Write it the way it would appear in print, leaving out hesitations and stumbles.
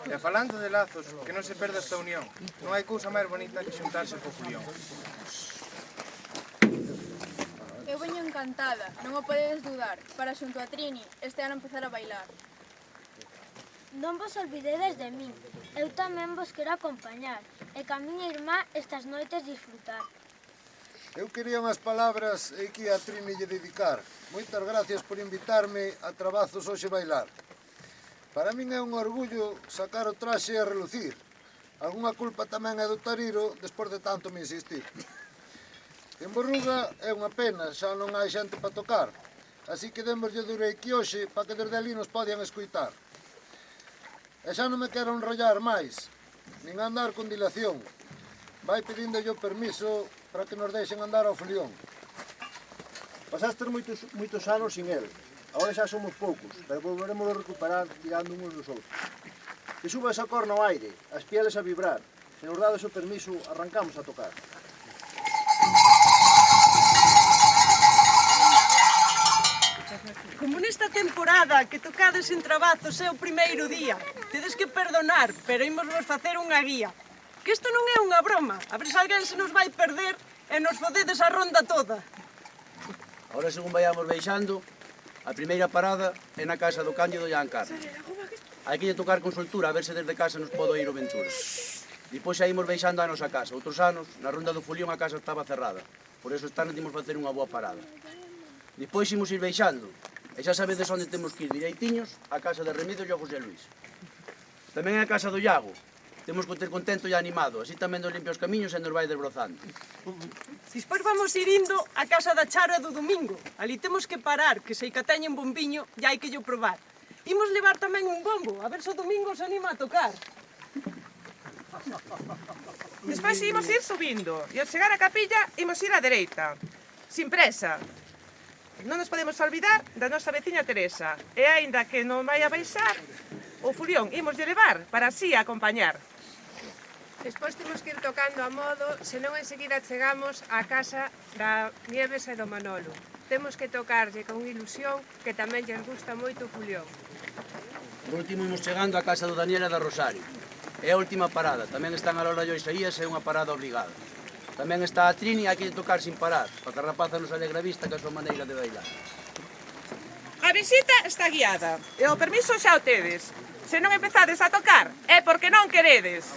E falando de lazos, que non se perda esta unión. Non hai cousa máis bonita que xuntarse co Julián. Eu veño encantada, non o podedes dudar, para xunto a Trini este ano empezar a bailar. Non vos olvidedes de min, eu tamén vos quero acompañar, e ca miña irmá estas noites disfrutar. Eu quería unhas palabras que a Trini lle dedicar. Moitas gracias por invitarme a Trabazos hoxe bailar. Para min é un orgullo sacar o traxe a relucir. Algúna culpa tamén é do Tariro, despois de tanto me insistir. En Borruga é unha pena, xa non hai xente para tocar. Así que démoslle do reiki hoxe para que desde ali nos podan escoitar. E xa non me quero enrollar máis, nin andar con dilación. Vai pedindolle o permiso para que nos deixen andar ao folión. Pasastes moitos anos sin el. Agora xa somos poucos, pero volveremos a recuperar tirando uns dos outros. Que suba esa corna ao aire, as pieles a vibrar. Se nos dades o permiso, arrancamos a tocar. Como nesta temporada que tocades en Trabazos é o primeiro día, tedes que perdonar, pero imos vos facer unha guía. Que isto non é unha broma, a ver se alguén se nos vai perder e nos fodedes a ronda toda. Ahora, según vayamos baixando, a primeira parada é na casa do Cándido Llancar. Hai que lle tocar con soltura, a ver se desde casa nos podo ir o Ventura. Depois xa imos baixando a nosa casa. Outros anos, na ronda do Folión, a casa estaba cerrada. Por eso esta noite imos facer unha boa parada. Depois imos ir baixando. E xa sabedes onde temos que ir direitiños, a casa de Remedios e o José Luis. Tamén é a casa do Iago. Temos que ter contento e animado, así tamén nos limpia os camiños e nos vai desbrozando. Despois vamos ir indo a casa da Charo do domingo. Ali temos que parar, que se que teñen bombiño, e hai que llo probar. Imos levar tamén un bombo, a ver se o domingo se anima a tocar. Despois imos ir subindo, e ao chegar á capilla imos ir á dereita, sin presa. Non nos podemos olvidar da nosa veciña Teresa, e aínda que non vai a baixar, o Fulión imos de levar para así acompañar. Despois temos que ir tocando a modo, senón enseguida chegamos á casa da Nieves e do Manolo. Temos que tocarlle con ilusión, que tamén lles gusta moito o Fulión. Por último, imos chegando á casa do Daniel e da Rosario. É a última parada, tamén están a Lola e o Isaías, é unha parada obligada. Tamén está a Trini, hai que tocar sin parar, para que a rapaza nos alegra a vista que a súa maneira de bailar. A visita está guiada, e o permiso xa o tedes. Se non empezades a tocar, é porque non queredes.